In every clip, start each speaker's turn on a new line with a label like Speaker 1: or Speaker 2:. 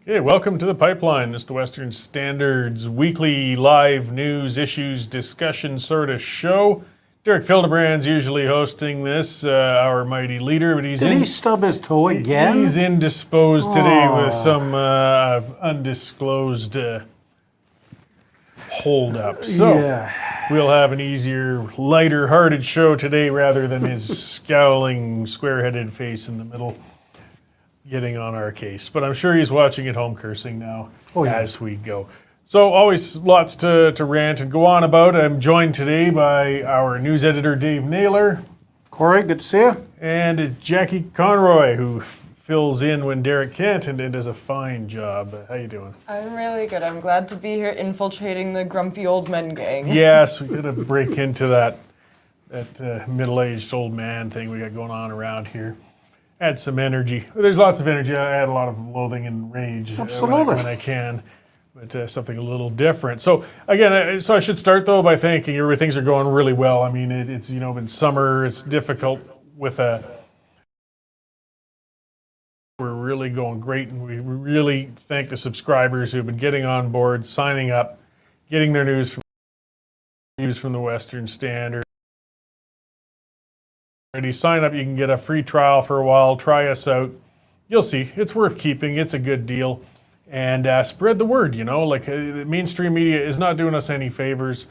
Speaker 1: Okay, welcome to the Pipeline. It's the Western Standard's weekly live news issues discussion sort of show. Derek Fildebrand's usually hosting this, our mighty leader, but
Speaker 2: Did he stub his toe again?
Speaker 1: He's indisposed today with some undisclosed hold-up. So we'll have an easier, lighter-hearted show today rather than his scowling, square-headed face in the middle getting on our case. But I'm sure he's watching at home cursing now as we go. So always lots to rant and go on about. I'm joined today by our news editor, Dave Naylor.
Speaker 2: Cory, good to see you.
Speaker 1: And Jackie Conroy, who fills in when Derek can't and does a fine job. How you doing?
Speaker 3: I'm really good. I'm glad to be here infiltrating the grumpy old men gang.
Speaker 1: Yes, we gotta break into that middle-aged old man thing we got going on around here. Add some energy. There's lots of energy. I add a lot of loathing and rage when I can, but something a little different. So again, I should start though by thanking everybody. Things are going really well. I mean, it's been summer. It's difficult with we're really going great, and we really thank the subscribers who've been getting on board, signing up, getting their news from the Western Standard. Sign up, you can get a free trial for a while, try us out. You'll see, it's worth keeping, it's a good deal. And spread the word, the mainstream media is not doing us any favors.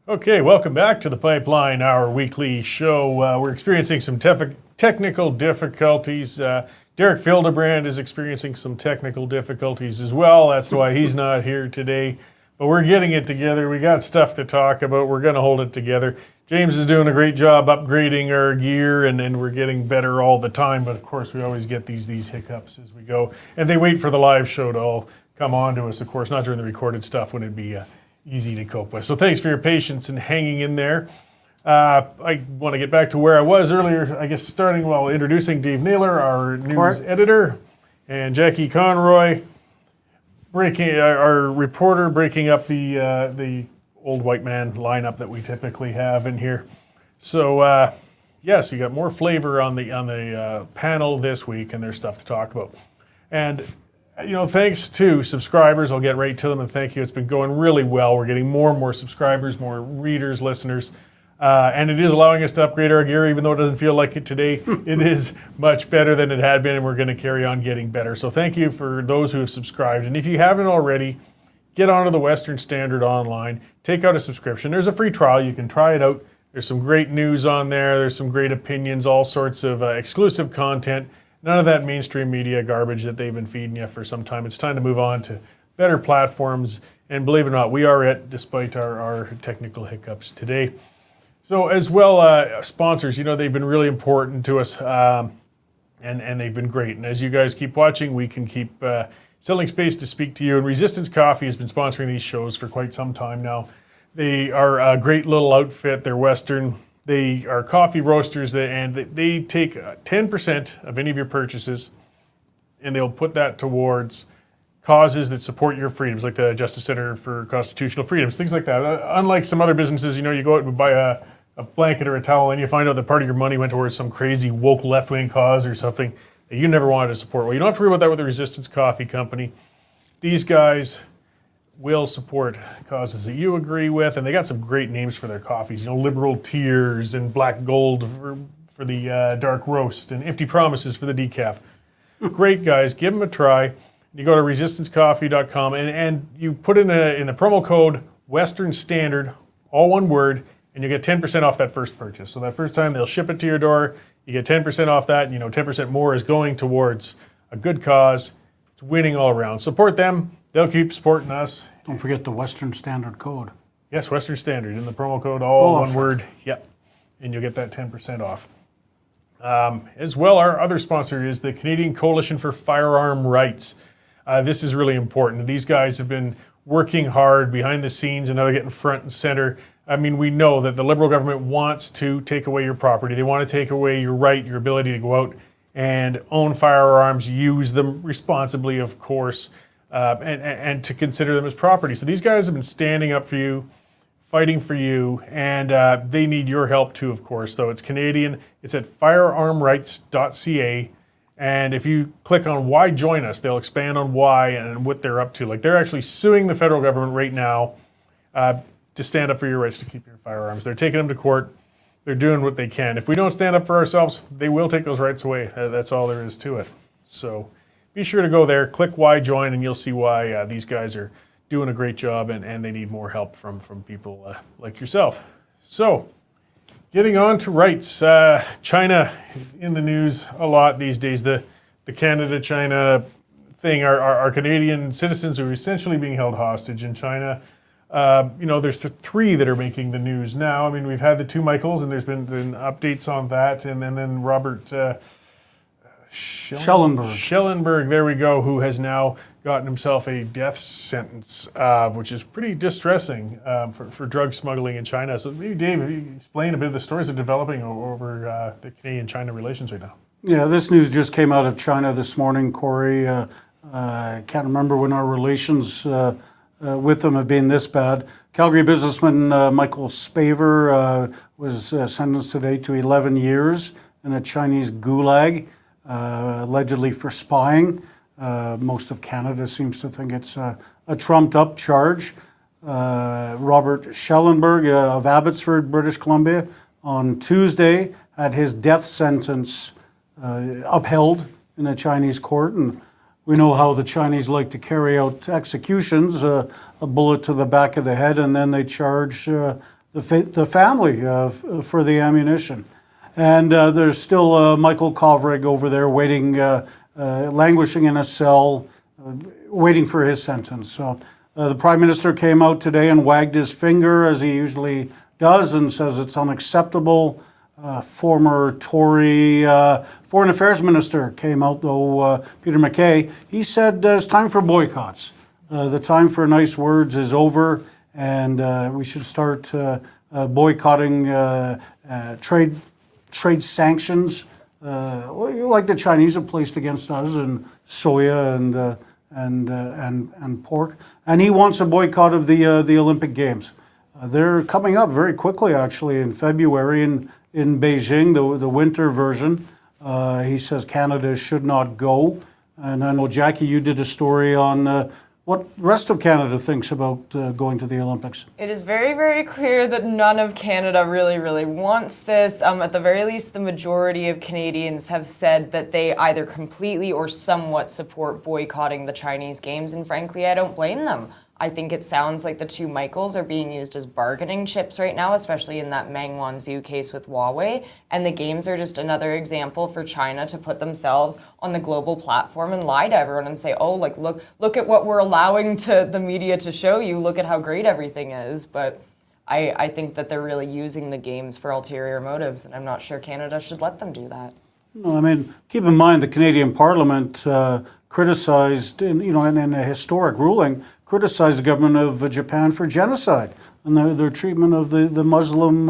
Speaker 1: Okay, welcome back to the Pipeline, our weekly show. We're experiencing some technical difficulties. Derek Fildebrand is experiencing some technical difficulties as well. That's why he's not here today. But we're getting it together. We got stuff to talk about. We're going to hold it together. James is doing a great job upgrading our gear, and we're getting better all the time. But of course, we always get these hiccups as we go. And they wait for the live show to all come on to us, of course, not during the recorded stuff when it'd be easy to cope with. So thanks for your patience and hanging in there. I want to get back to where I was earlier, I guess introducing Dave Naylor, our news editor, and Jackie Conroy, our reporter, breaking up the old white man lineup that we typically have in here. So yes, you got more flavor on the panel this week, and there's stuff to talk about. And thanks to subscribers, I'll get right to them and thank you. It's been going really well. We're getting more and more subscribers, more readers, listeners, and it is allowing us to upgrade our gear, even though it doesn't feel like it today. It is much better than it had been, and we're going to carry on getting better. So thank you for those who have subscribed. And if you haven't already, get onto the Western Standard online, take out a subscription. There's a free trial. You can try it out. There's some great news on there. There's some great opinions, all sorts of exclusive content. None of that mainstream media garbage that they've been feeding you for some time. It's time to move on to better platforms. And believe it or not, we are it, despite our technical hiccups today. So as well, sponsors, they've been really important to us, and they've been great. And as you guys keep watching, we can keep selling space to speak to you. And Resistance Coffee has been sponsoring these shows for quite some time now. They are a great little outfit. They're Western. They are coffee roasters, and they take 10% of any of your purchases, and they'll put that towards causes that support your freedoms, like the Justice Center for Constitutional Freedoms, things like that. Unlike some other businesses, you go out and buy a blanket or a towel, and you find out that part of your money went towards some crazy woke left-wing cause or something that you never wanted to support. Well, you don't have to worry about that with the Resistance Coffee Company. These guys will support causes that you agree with, and they got some great names for their coffees. Liberal Tears and Black Gold for the dark roast, and Empty Promises for the decaf. Great guys, give them a try. You go to resistancecoffee.com and you put in the promo code Western Standard, all one word, and you get 10% off that first purchase. So that first time they'll ship it to your door, you get 10% off that, 10% more is going towards a good cause. It's winning all around. Support them. They'll keep supporting us.
Speaker 2: Don't forget the Western Standard code.
Speaker 1: Yes, Western Standard in the promo code, all one word. Yep. And you'll get that 10% off. As well, our other sponsor is the Canadian Coalition for Firearm Rights. This is really important. These guys have been working hard behind the scenes, and now they're getting front and center. I mean, we know that the Liberal government wants to take away your property. They want to take away your right, your ability to go out and own firearms, use them responsibly, of course, and to consider them as property. So these guys have been standing up for you, fighting for you, and they need your help too, of course. Though it's Canadian, it's at firearmrights.ca, and if you click on why join us, they'll expand on why and what they're up to. Like, they're actually suing the federal government right now to stand up for your rights to keep your firearms. They're taking them to court. They're doing what they can. If we don't stand up for ourselves, they will take those rights away. That's all there is to it. So be sure to go there, click why join, and you'll see why these guys are doing a great job, and they need more help from people like yourself. So getting on to rights. China in the news a lot these days. The Canada-China thing, our Canadian citizens are essentially being held hostage in China. There's three that are making the news now. I mean, we've had the two Michaels, and there's been updates on that, and then Robert Schellenberg, there we go, who has now gotten himself a death sentence, which is pretty distressing for drug smuggling in China. So maybe, Dave, if you explain a bit of the stories that are developing over the Canadian-China relations right now.
Speaker 2: Yeah, this news just came out of China this morning, Cory. I can't remember when our relations with them have been this bad. Calgary businessman Michael Spavor was sentenced today to 11 years in a Chinese gulag, allegedly for spying. Most of Canada seems to think it's a trumped-up charge. Robert Schellenberg of Abbotsford, British Columbia, on Tuesday had his death sentence upheld in a Chinese court, and we know how the Chinese like to carry out executions, a bullet to the back of the head, and then they charge the family for the ammunition. And there's still Michael Kovrig over there waiting, languishing in a cell, waiting for his sentence. So the Prime Minister came out today and wagged his finger, as he usually does, and says it's unacceptable. Former Tory Foreign Affairs Minister came out, though, Peter MacKay. He said it's time for boycotts. The time for nice words is over, and we should start boycotting trade sanctions, like the Chinese have placed against us, and soya and pork. And he wants a boycott of the Olympic Games. They're coming up very quickly, actually, in February in Beijing, the winter version. He says Canada should not go. And I know, Jackie, you did a story on what the rest of Canada thinks about going to the Olympics.
Speaker 3: It is very, very clear that none of Canada really wants this. At the very least, the majority of Canadians have said that they either completely or somewhat support boycotting the Chinese Games, and frankly, I don't blame them. I think it sounds like the two Michaels are being used as bargaining chips right now, especially in that Meng Wanzhou case with Huawei. And the Games are just another example for China to put themselves on the global platform and lie to everyone and say, oh, like, look at what we're allowing to the media to show you. Look at how great everything is. But I think that they're really using the Games for ulterior motives, and I'm not sure Canada should let them do that.
Speaker 2: No, I mean, keep in mind the Canadian Parliament criticized, in a historic ruling, criticized the government of Japan for genocide and their treatment of the Muslim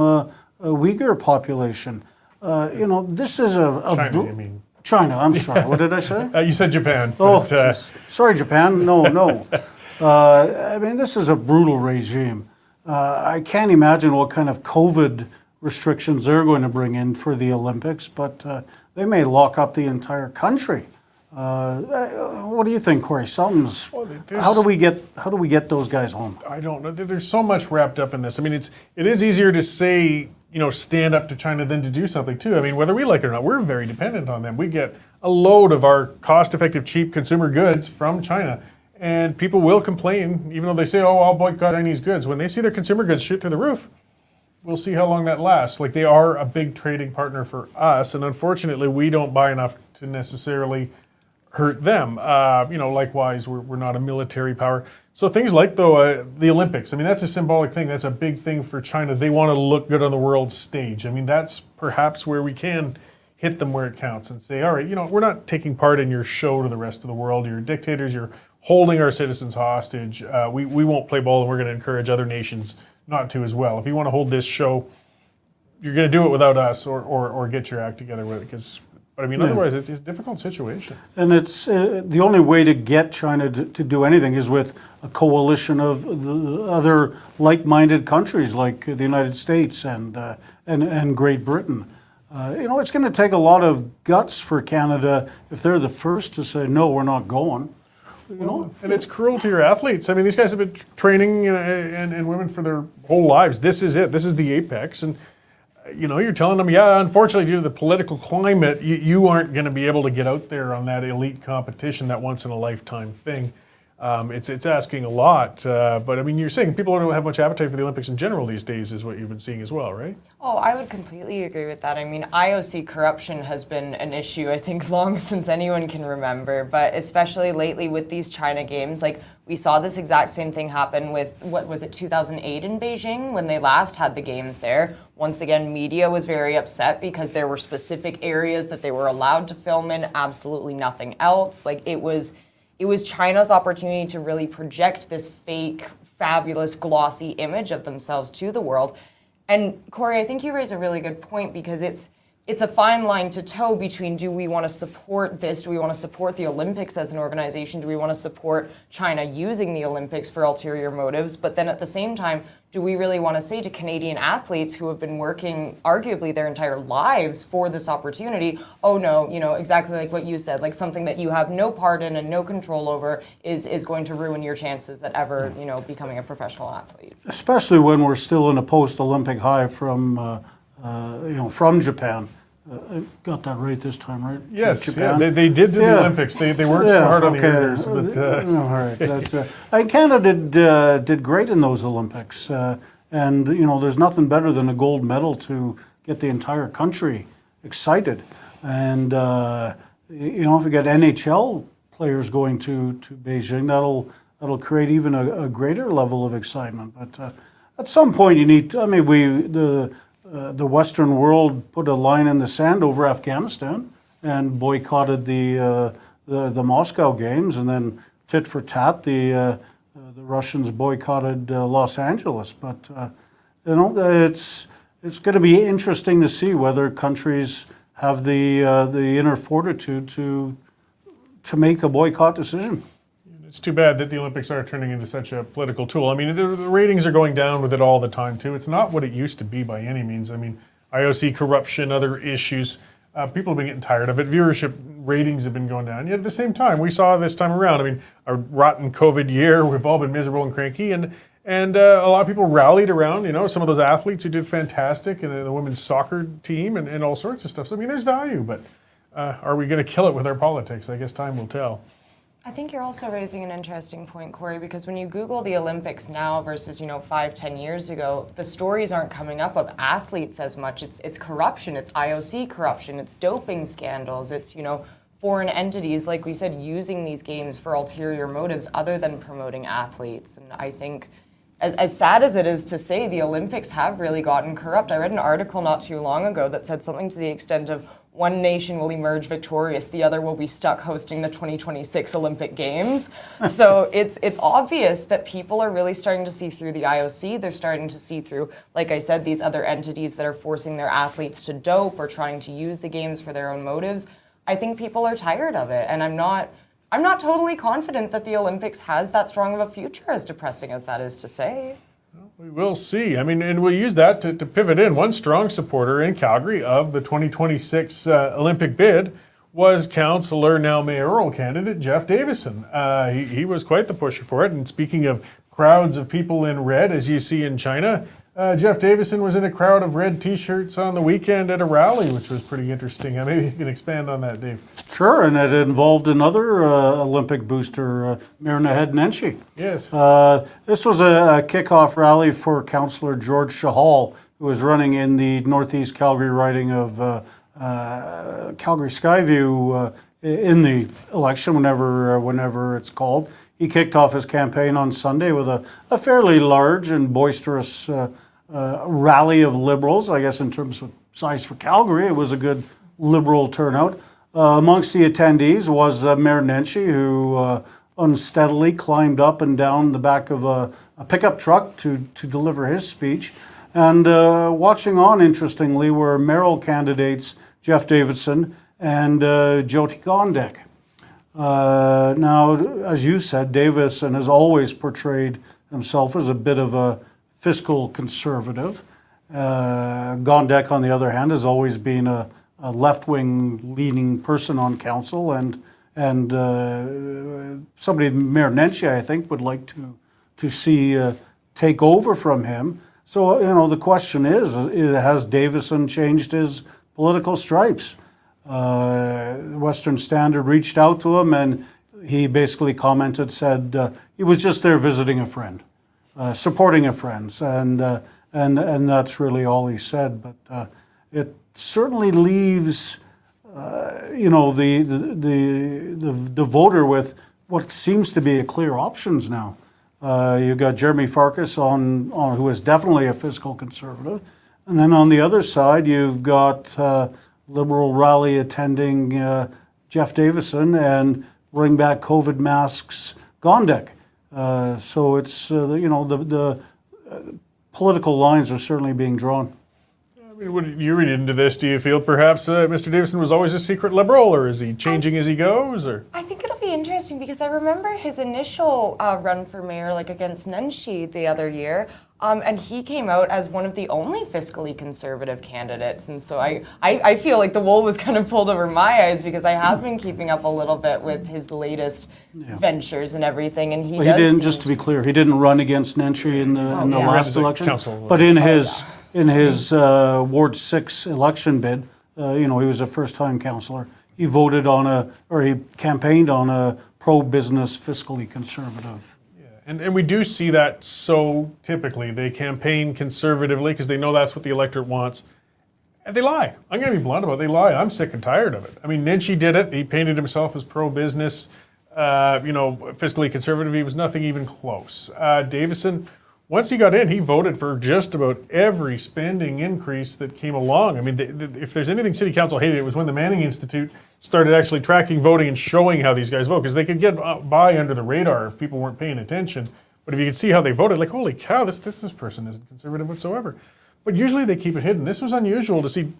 Speaker 2: Uyghur population. This is
Speaker 1: China, you mean?
Speaker 2: China, I'm sorry. What did I say?
Speaker 1: You said Japan.
Speaker 2: Oh,
Speaker 1: But,
Speaker 2: sorry, Japan. No. I mean, this is a brutal regime. I can't imagine what kind of COVID restrictions they're going to bring in for the Olympics, but they may lock up the entire country. What do you think, Cory? How do we get those guys home?
Speaker 1: I don't know. There's so much wrapped up in this. I mean, it is easier to say, stand up to China than to do something too. I mean, whether we like it or not, we're very dependent on them. We get a load of our cost-effective, cheap consumer goods from China, and people will complain, even though they say, "Oh, I'll boycott Chinese goods." When they see their consumer goods shoot through the roof, we'll see how long that lasts. Like, they are a big trading partner for us, and unfortunately, we don't buy enough to necessarily hurt them. Likewise, we're not a military power. So things like, though, the Olympics, I mean, that's a symbolic thing. That's a big thing for China. They want to look good on the world stage. I mean, that's perhaps where we can hit them where it counts and say, all right, we're not taking part in your show to the rest of the world. You're dictators. You're holding our citizens hostage. We won't play ball, and we're going to encourage other nations not to as well. If you want to hold this show, you're going to do it without us or get your act together with it. But I mean, otherwise, it's a difficult situation.
Speaker 2: And it's the only way to get China to do anything is with a coalition of the other like-minded countries like the United States and Great Britain. It's going to take a lot of guts for Canada if they're the first to say, no, we're not going.
Speaker 1: And it's cruel to your athletes. I mean, these guys have been training and women for their whole lives. This is it. This is the apex. And you're telling them, unfortunately, due to the political climate, you aren't going to be able to get out there on that elite competition, that once-in-a-lifetime thing. It's asking a lot. But, I mean, you're saying people don't have much appetite for the Olympics in general these days is what you've been seeing as well, right? Oh,
Speaker 3: I would completely agree with that. I mean, IOC corruption has been an issue, I think, long since anyone can remember. But especially lately with these China Games, like, we saw this exact same thing happen with, 2008 in Beijing when they last had the games there. Once again, media was very upset because there were specific areas that they were allowed to film in, absolutely nothing else. Like, it was China's opportunity to really project this fake, fabulous, glossy image of themselves to the world. And Cory, I think you raise a really good point because it's a fine line to toe between, do we want to support this? Do we want to support the Olympics as an organization? Do we want to support China using the Olympics for ulterior motives? But then at the same time, do we really want to say to Canadian athletes who have been working arguably their entire lives for this opportunity, oh no, exactly like what you said, like something that you have no part in and no control over is going to ruin your chances at ever, becoming a professional athlete. Especially when we're still in a post-Olympic high from Japan.
Speaker 2: got that right this time, right?
Speaker 1: Yes,
Speaker 2: Japan.
Speaker 1: yeah, they did the Olympics. They weren't so hard on the Editors, but
Speaker 2: all right. That's, and Canada did great in those Olympics, and there's nothing better than a gold medal to get the entire country excited. And if you get NHL players going to Beijing, that'll create even a greater level of excitement. But at some point, you need. The Western world put a line in the sand over Afghanistan and boycotted the Moscow games, and then tit for tat, the Russians boycotted Los Angeles. But it's going to be interesting to see whether countries have the inner fortitude to make a boycott decision.
Speaker 1: it's too bad that the Olympics are turning into such a political tool. I mean, the ratings are going down with it all the time, too. It's not what it used to be by any means. I mean, IOC corruption, other issues, people have been getting tired of it. Viewership ratings have been going down. Yet at the same time, we saw this time around, I mean, a rotten COVID year, we've all been miserable and cranky, and a lot of people rallied around, some of those athletes who did fantastic, and the women's soccer team, and all sorts of stuff. So, I mean, there's value, but are we going to kill it with our politics? I guess time will tell.
Speaker 3: I think you're also raising an interesting point, Cory, because when you Google the Olympics now versus, 5-10 years ago, the stories aren't coming up of athletes as much. It's corruption, it's IOC corruption, it's doping scandals, it's, foreign entities, like we said, using these games for ulterior motives other than promoting athletes. And I think, as sad as it is to say, the Olympics have really gotten corrupt. I read an article not too long ago that said something to the extent of, one nation will emerge victorious, the other will be stuck hosting the 2026 Olympic Games. So it's obvious that people are really starting to see through the IOC. They're starting to see through, like I said, these other entities that are forcing their athletes to dope or trying to use the games for their own motives. I think people are tired of it, and I'm not totally confident that the Olympics has that strong of a future, as depressing as that is to say.
Speaker 1: We will see. I mean, and we'll use that to pivot in. One strong supporter in Calgary of the 2026 Olympic bid was Councillor, now Mayoral candidate, Jeff Davidson. He was quite the pusher for it. And speaking of crowds of people in red, as you see in China, Jeff Davidson was in a crowd of red T-shirts on the weekend at a rally, which was pretty interesting. Maybe you can expand on that, Dave.
Speaker 2: Sure, and it involved another Olympic booster, Mirna Nenshi.
Speaker 1: Yes.
Speaker 2: This was a kickoff rally for Councillor George Shahal, who was running in the Northeast Calgary riding of Calgary Skyview in the election, whenever it's called. He kicked off his campaign on Sunday with a fairly large and boisterous rally of Liberals. I guess in terms of size for Calgary, it was a good Liberal turnout. Amongst the attendees was Mayor Nenshi, who unsteadily climbed up and down the back of a pickup truck to deliver his speech. And watching on, interestingly, were mayoral candidates Jeff Davidson and Joyti Gondek. Now, as you said, Davidson has always portrayed himself as a bit of a fiscal conservative. Gondek, on the other hand, has always been a left-wing leaning person on council, and somebody Mayor Nenshi, I think, would like to see take over from him. So, the question is, has Davidson changed his political stripes? Western Standard reached out to him, and he basically said he was just there visiting a friend, supporting a friend, and that's really all he said. But it certainly leaves, the voter with what seems to be a clear options now. You've got Jeremy Farkas on who is definitely a fiscal conservative, and then on the other side you've got Liberal rally attending Jeff Davidson and bring back COVID masks Gondek. So it's the political lines are certainly being drawn.
Speaker 1: I mean, when you read into this, do you feel perhaps Mr. Davidson was always a secret Liberal, or is he changing as he goes? Or
Speaker 3: I think it'll be interesting because I remember his initial run for mayor, like against Nenshi the other year. And he came out as one of the only fiscally conservative candidates. And so I feel like the wool was kind of pulled over my eyes because I have been keeping up a little bit with his latest ventures and everything. And he
Speaker 2: didn't, just to be clear, he didn't run against Nenshi in the last election. But in his Ward 6 election bid, he was a first-time councillor. He voted he campaigned on a pro-business, fiscally conservative.
Speaker 1: And we do see that so typically. They campaign conservatively because they know that's what the electorate wants. And they lie. I'm going to be blunt about it. They lie. I'm sick and tired of it. I mean, Nenshi did it. He painted himself as pro-business, fiscally conservative. He was nothing even close. Davidson, once he got in, he voted for just about every spending increase that came along. I mean, if there's anything City Council hated, it was when the Manning Institute started actually tracking voting and showing how these guys vote, because they could get by under the radar if people weren't paying attention. But if you could see how they voted, like, holy cow, this person isn't conservative whatsoever. But usually they keep it hidden. This was unusual to see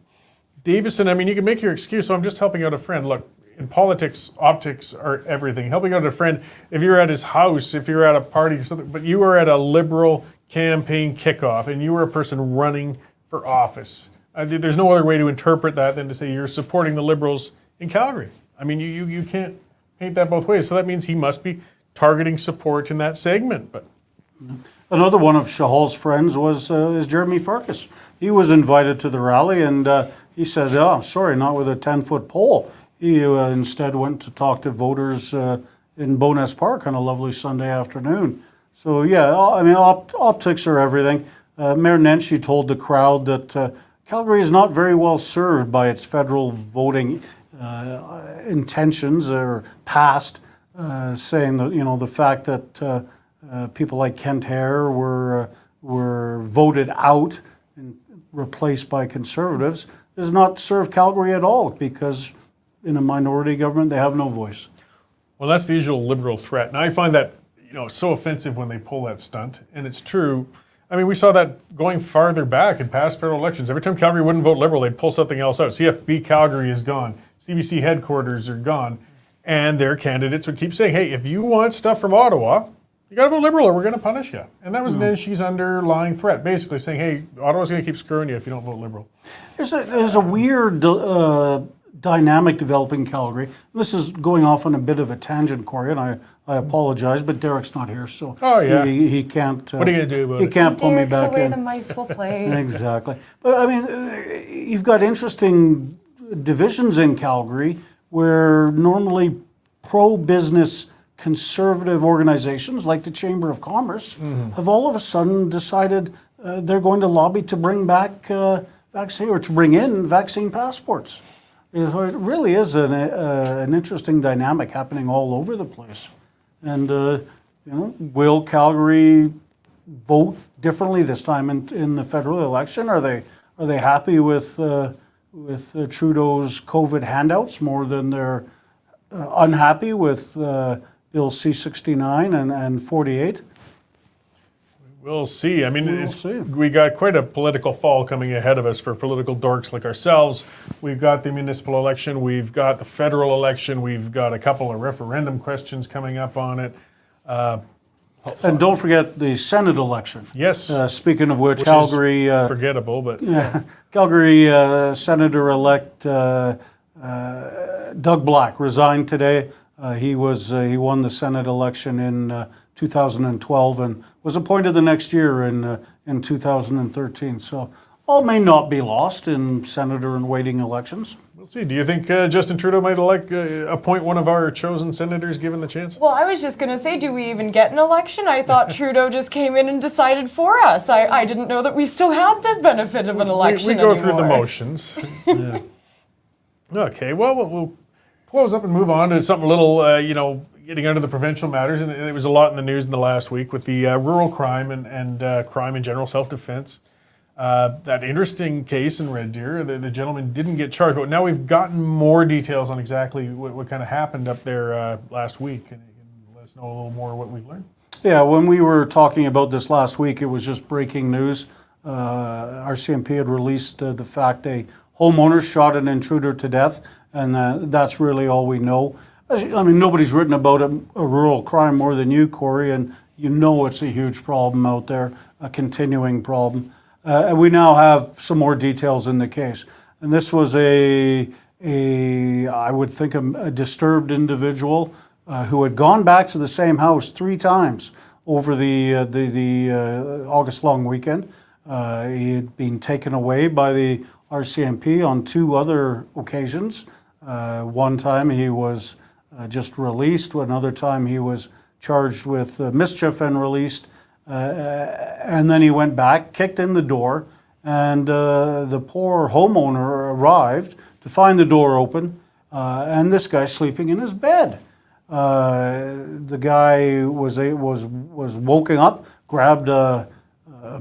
Speaker 1: Davidson. I mean, you can make your excuse, so I'm just helping out a friend. Look, in politics, optics are everything. Helping out a friend, if you're at his house, if you're at a party or something, but you were at a Liberal campaign kickoff and you were a person running for office. There's no other way to interpret that than to say you're supporting the Liberals in Calgary. I mean, you can't paint that both ways. So that means he must be targeting support in that segment. But
Speaker 2: another one of Chahal's friends is Jeremy Farkas. He was invited to the rally, and he said, "Oh, sorry, not with a 10-foot pole." He instead went to talk to voters in Bowness Park on a lovely Sunday afternoon. So yeah, I mean, optics are everything. Mayor Nenshi told the crowd that Calgary is not very well served by its federal voting intentions or past, saying that the fact that people like Kent Hare were voted out and replaced by Conservatives does not serve Calgary at all, because in a minority government they have no voice.
Speaker 1: Well, that's the usual Liberal threat, and I find that so offensive when they pull that stunt, and it's true. I mean, we saw that going farther back in past federal elections. Every time Calgary wouldn't vote Liberal, they'd pull something else out. CFB Calgary is gone. CBC headquarters are gone. And their candidates would keep saying, hey, if you want stuff from Ottawa, you got to vote Liberal or we're going to punish you. And that was Nenshi's underlying threat, basically saying, hey, Ottawa's going to keep screwing you if you don't vote Liberal.
Speaker 2: There's a weird dynamic developing in Calgary. This is going off on a bit of a tangent, Cory, and I apologize, but Derek's not here, so he can't.
Speaker 1: What are you going to do about it?
Speaker 2: He can't pull me
Speaker 3: Derek's
Speaker 2: back
Speaker 3: away,
Speaker 2: in.
Speaker 3: the mice will play.
Speaker 2: Exactly. But I mean, you've got interesting divisions in Calgary where normally pro-business conservative organizations like the Chamber of Commerce have all of a sudden decided they're going to lobby to bring back vaccine, or to bring in vaccine passports. It really is an interesting dynamic happening all over the place. And will Calgary vote differently this time in the federal election? Are they happy with Trudeau's COVID handouts more than they're unhappy with Bill C-69 and 48?
Speaker 1: We'll see. I mean, we got quite a political fall coming ahead of us for political dorks like ourselves. We've got the municipal election. We've got the federal election. We've got a couple of referendum questions coming up on it.
Speaker 2: And don't forget the Senate election.
Speaker 1: Yes.
Speaker 2: Speaking of which Calgary...
Speaker 1: forgettable, but...
Speaker 2: Calgary Senator-elect Doug Black resigned today. He won the Senate election in 2012 and was appointed the next year in 2013. So all may not be lost in senator-in-waiting elections.
Speaker 1: We'll see. Do you think Justin Trudeau might appoint one of our chosen senators given the chance?
Speaker 3: Well, I was just going to say, do we even get an election? I thought Trudeau just came in and decided for us. I didn't know that we still had the benefit of an election
Speaker 1: we go
Speaker 3: anymore.
Speaker 1: through the motions. Yeah. Okay, well, we'll close up and move on to something a little, getting under the provincial matters. And it was a lot in the news in the last week with the rural crime and crime in general, self-defense. That interesting case in Red Deer, the gentleman didn't get charged, but now we've gotten more details on exactly what kind of happened up there last week. And let us know a little more what we've learned.
Speaker 2: Yeah, when we were talking about this last week, it was just breaking news. RCMP had released the fact a homeowner shot an intruder to death, and that's really all we know. I mean, nobody's written about a rural crime more than you, Cory, and it's a huge problem out there, a continuing problem. And we now have some more details in the case. And this was I would think, a disturbed individual who had gone back to the same house 3 times over the August long weekend. He had been taken away by the RCMP on 2 other occasions. One time he was just released, another time he was charged with mischief and released, and then he went back, kicked in the door, and the poor homeowner arrived to find the door open, and this guy sleeping in his bed. The guy was woken up, grabbed a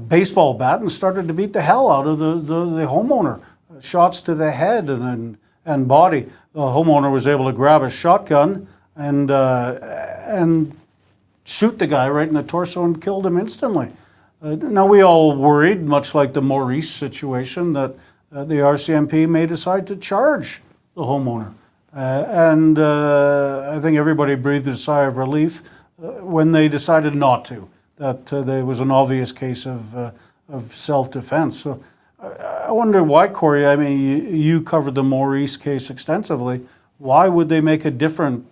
Speaker 2: baseball bat and started to beat the hell out of the homeowner. Shots to the head and body. The homeowner was able to grab a shotgun and shoot the guy right in the torso and killed him instantly. Now we all worried, much like the Maurice situation, that the RCMP may decide to charge the homeowner. And I think everybody breathed a sigh of relief when they decided not to, that there was an obvious case of self-defense. So I wonder why, Cory, I mean, you covered the Maurice case extensively. Why would they make a different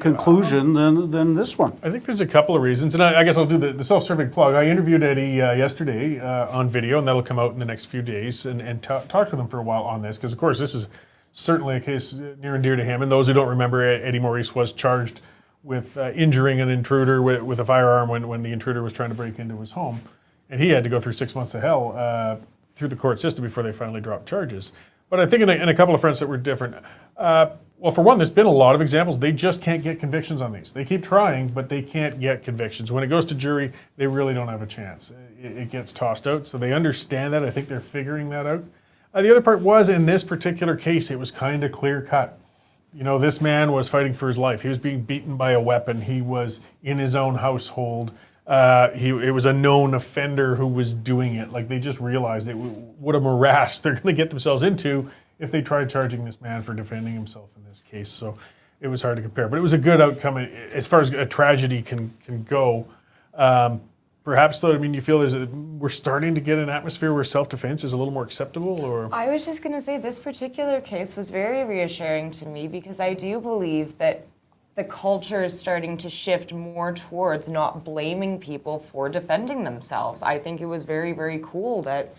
Speaker 2: conclusion than this one?
Speaker 1: I think there's a couple of reasons, and I guess I'll do the self-serving plug. I interviewed Eddie yesterday on video, and that'll come out in the next few days, and talk to them for a while on this, because of course this is certainly a case near and dear to him. And those who don't remember, Eddie Maurice was charged with injuring an intruder with a firearm when the intruder was trying to break into his home, and he had to go through 6 months of hell through the court system before they finally dropped charges. But I think in a couple of fronts that were different. Well, for one, there's been a lot of examples. They just can't get convictions on these. They keep trying, but they can't get convictions. When it goes to jury, they really don't have a chance. It gets tossed out, so they understand that. I think they're figuring that out. The other part was, in this particular case, it was kind of clear-cut. This man was fighting for his life. He was being beaten by a weapon. He was in his own household. It was a known offender who was doing it. Like, they just realized what a morass they're going to get themselves into if they tried charging this man for defending himself in this case. So it was hard to compare. But it was a good outcome as far as a tragedy can go. Perhaps, though, I mean, you feel we're starting to get an atmosphere where self-defense is a little more acceptable, or?
Speaker 3: I was just going to say this particular case was very reassuring to me, because I do believe that the culture is starting to shift more towards not blaming people for defending themselves. I think it was very, very cool that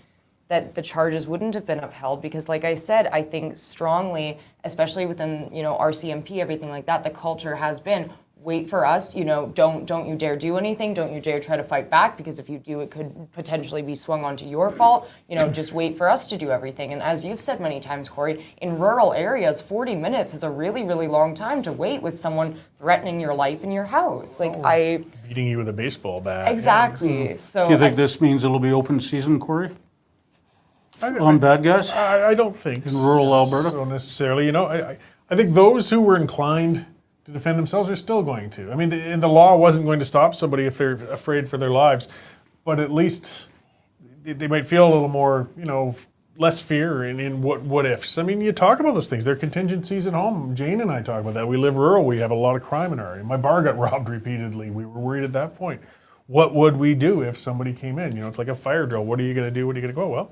Speaker 3: the charges wouldn't have been upheld, because, like I said, I think strongly, especially within RCMP, everything like that, the culture has been, wait for us, don't you dare do anything, don't you dare try to fight back, because if you do, it could potentially be swung onto your fault. Just wait for us to do everything. And as you've said many times, Cory, in rural areas, 40 minutes is a really, really long time to wait with someone threatening your life in your house.
Speaker 1: Beating you with a baseball bat.
Speaker 3: Exactly.
Speaker 1: Yeah.
Speaker 3: So
Speaker 2: do you think this means it'll be open season, Cory? On bad guys?
Speaker 1: I don't think
Speaker 2: in rural Alberta?
Speaker 1: So necessarily. I think those who were inclined to defend themselves are still going to. I mean, the law wasn't going to stop somebody if they're afraid for their lives, but at least they might feel a little more, less fear in what ifs. I mean, you talk about those things. There are contingencies at home. Jane and I talk about that. We live rural. We have a lot of crime in our area. My bar got robbed repeatedly. We were worried at that point. What would we do if somebody came in? It's like a fire drill. What are you going to do? What are you going to go? Well,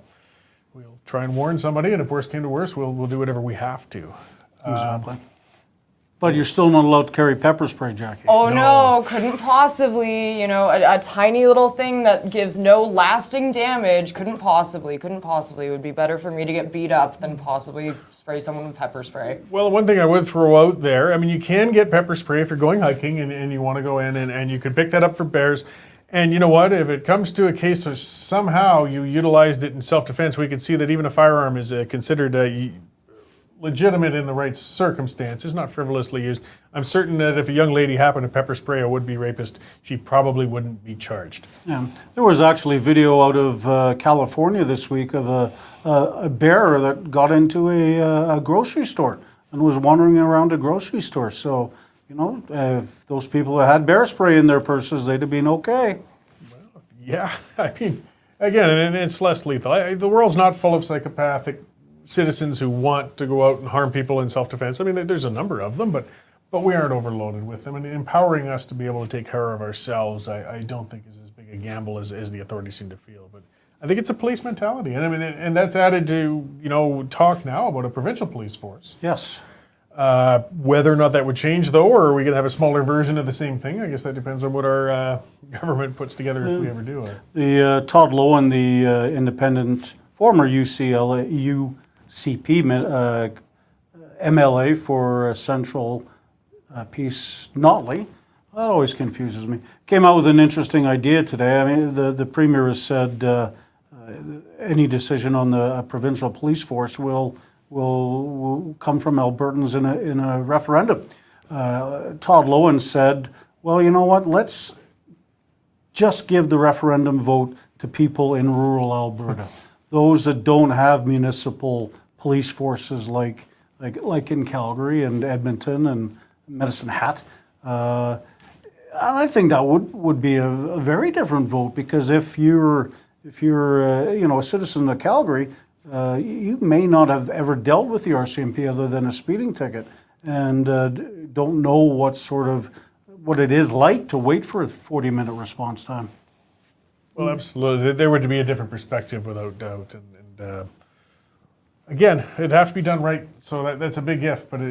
Speaker 1: we'll try and warn somebody, and if worse came to worse, we'll do whatever we have to.
Speaker 2: Exactly. But you're still not allowed to carry pepper spray, Jackie.
Speaker 3: Oh no, couldn't possibly, a tiny little thing that gives no lasting damage, couldn't possibly. It would be better for me to get beat up than possibly spray someone with pepper spray.
Speaker 1: Well, one thing I would throw out there, I mean, you can get pepper spray if you're going hiking and you want to go in, and you could pick that up for bears. And you know what, if it comes to a case of somehow you utilized it in self-defense, we could see that even a firearm is considered legitimate in the right circumstances, not frivolously used. I'm certain that if a young lady happened to pepper spray a would-be rapist, she probably wouldn't be charged.
Speaker 2: Yeah. There was actually video out of California this week of a bear that got into a grocery store and was wandering around a grocery store. So, if those people had bear spray in their purses, they'd have been okay.
Speaker 1: Well, yeah, I mean, again, and it's less lethal. The world's not full of psychopathic citizens who want to go out and harm people in self-defense. I mean, there's a number of them, but we aren't overloaded with them. And empowering us to be able to take care of ourselves, I don't think is as big a gamble as the authorities seem to feel. But I think it's a police mentality, and I mean, and that's added to talk now about a provincial police force.
Speaker 2: Yes.
Speaker 1: Whether or not that would change, though, or are we going to have a smaller version of the same thing? I guess that depends on what our government puts together if we ever do it.
Speaker 2: The Todd Lowen, the independent former UCP MLA for Central Peace Notley. That always confuses me. Came out with an interesting idea today. I mean, the Premier has said any decision on the provincial police force will come from Albertans in a referendum. Todd Lowen said, well, you know what, let's just give the referendum vote to people in rural Alberta, those that don't have municipal police forces like in Calgary and Edmonton and Medicine Hat. And I think that would be a very different vote, because if you're a citizen of Calgary, you may not have ever dealt with the RCMP other than a speeding ticket, and don't know what it is like to wait for a 40-minute response time.
Speaker 1: Well, absolutely. There would be a different perspective without doubt. And again, it'd have to be done right. So that's a big if, but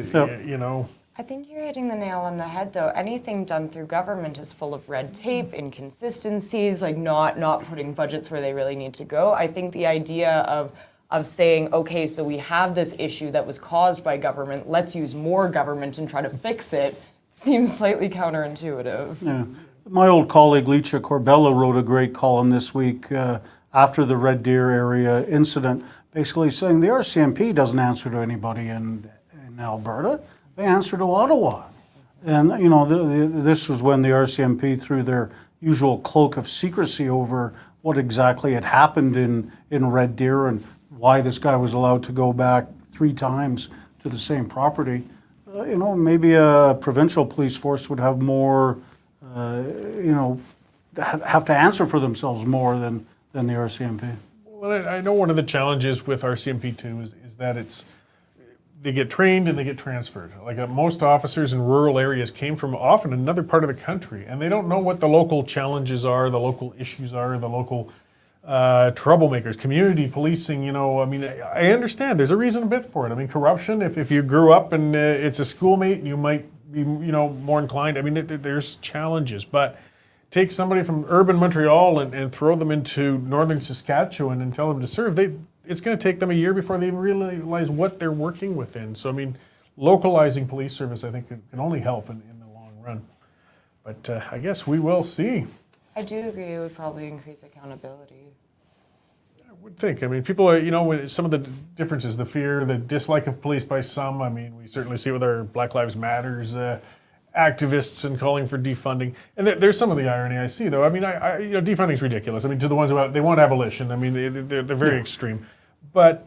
Speaker 3: I think you're hitting the nail on the head, though. Anything done through government is full of red tape, inconsistencies, like not putting budgets where they really need to go. I think the idea of saying, okay, so we have this issue that was caused by government, let's use more government and try to fix it, seems slightly counterintuitive.
Speaker 2: Yeah. My old colleague Lecha Corbella wrote a great column this week after the Red Deer area incident, basically saying the RCMP doesn't answer to anybody in Alberta. They answer to Ottawa. And, this was when the RCMP threw their usual cloak of secrecy over what exactly had happened in Red Deer and why this guy was allowed to go back 3 times to the same property. Maybe a provincial police force would have more, have to answer for themselves more than the RCMP.
Speaker 1: Well, I know one of the challenges with RCMP too is that they get trained and they get transferred. Like most officers in rural areas came from often another part of the country, and they don't know what the local challenges are, the local issues are, the local troublemakers, community policing. I understand there's a reason a bit for it. I mean, corruption. If you grew up and it's a schoolmate, you might be more inclined. I mean, there's challenges, but take somebody from urban Montreal and throw them into northern Saskatchewan and tell them to serve. It's going to take them a year before they even realize what they're working within. So, I mean, localizing police service, I think, can only help in the long run. But I guess we will see.
Speaker 3: I do agree it would probably increase accountability.
Speaker 1: I would think. I mean, people are, when some of the differences, the fear, the dislike of police by some. I mean, we certainly see it with our Black Lives Matters activists and calling for defunding. And there's some of the irony I see, though. I mean, defunding is ridiculous. I mean, to the ones who they want abolition. I mean, they're very extreme. But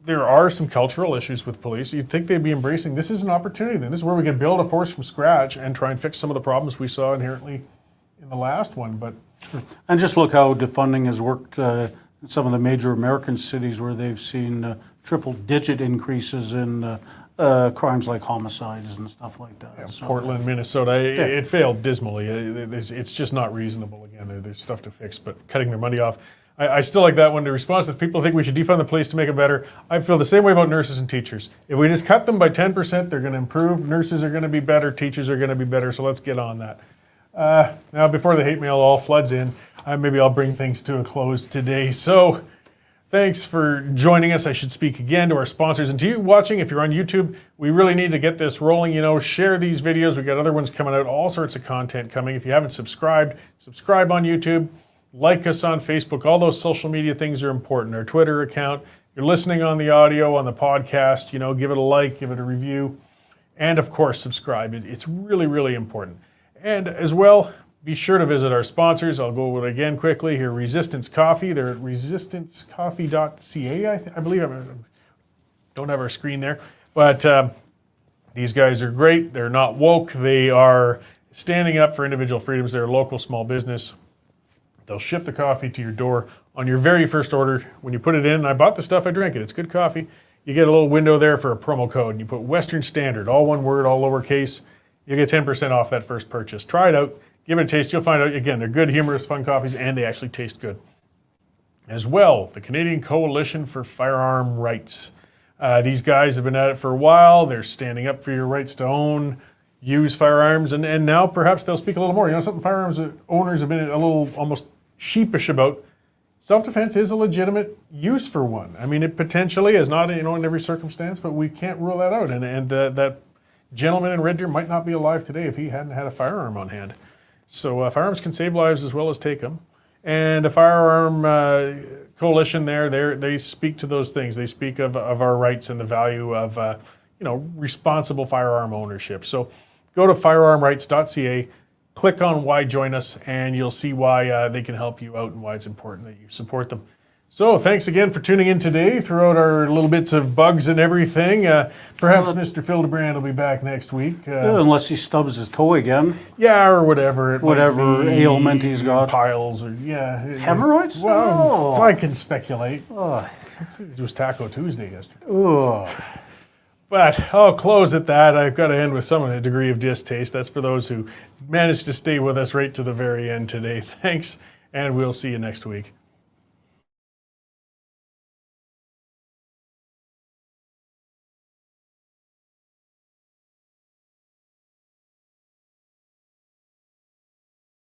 Speaker 1: there are some cultural issues with police. You'd think they'd be embracing, this is an opportunity then. This is where we can build a force from scratch and try and fix some of the problems we saw inherently in the last one. But
Speaker 2: and just look how defunding has worked in some of the major American cities where they've seen triple-digit increases in crimes like homicides and stuff like that.
Speaker 1: Yeah, so, Portland, Minnesota, it failed dismally. It's just not reasonable. Again, there's stuff to fix, but cutting their money off. I still like that one. The response, if people think we should defund the police to make it better, I feel the same way about nurses and teachers. If we just cut them by 10%, they're going to improve. Nurses are going to be better. Teachers are going to be better. So let's get on that. Now, before the hate mail all floods in, maybe I'll bring things to a close today. So thanks for joining us. I should speak again to our sponsors. And to you watching, if you're on YouTube, we really need to get this rolling. Share these videos. We've got other ones coming out, all sorts of content coming. If you haven't subscribed, subscribe on YouTube. Like us on Facebook. All those social media things are important. Our Twitter account. You're listening on the audio, on the podcast, give it a like, give it a review. And of course, subscribe. It's really, really important. And as well, be sure to visit our sponsors. I'll go over it again quickly here. Resistance Coffee. They're at resistancecoffee.ca, I believe. I don't have our screen there. But these guys are great. They're not woke. They are standing up for individual freedoms. They're a local small business. They'll ship the coffee to your door on your very first order. When you put it in, I bought the stuff, I drank it. It's good coffee. You get a little window there for a promo code, and you put Western Standard, all one word, all lowercase. You get 10% off that first purchase. Try it out. Give it a taste. You'll find out, again, they're good, humorous, fun coffees, and they actually taste good. As well, the Canadian Coalition for Firearm Rights. These guys have been at it for a while. They're standing up for your rights to own, use firearms, and now perhaps they'll speak a little more. Something firearms owners have been a little almost sheepish about. self-defense is a legitimate use for one. I mean, it potentially is not, in every circumstance, but we can't rule that out. And that gentleman in Red Deer might not be alive today if he hadn't had a firearm on hand. So firearms can save lives as well as take them. And the firearm coalition they speak to those things. They speak of our rights and the value of responsible firearm ownership. So go to firearmrights.ca, click on why join us, and you'll see why they can help you out and why it's important that you support them. So thanks again for tuning in today throughout our little bits of bugs and everything. Perhaps Mr. Hildebrand will be back next week.
Speaker 2: Unless he stubs his toe again.
Speaker 1: Yeah, or whatever.
Speaker 2: Whatever ailment he's got.
Speaker 1: Piles or,
Speaker 2: Hemorrhoids?
Speaker 1: Well, I can speculate. It was Taco Tuesday yesterday.
Speaker 2: Oh.
Speaker 1: But I'll close at that. I've got to end with some degree of distaste. That's for those who managed to stay with us right to the very end today. Thanks, and we'll see you next week.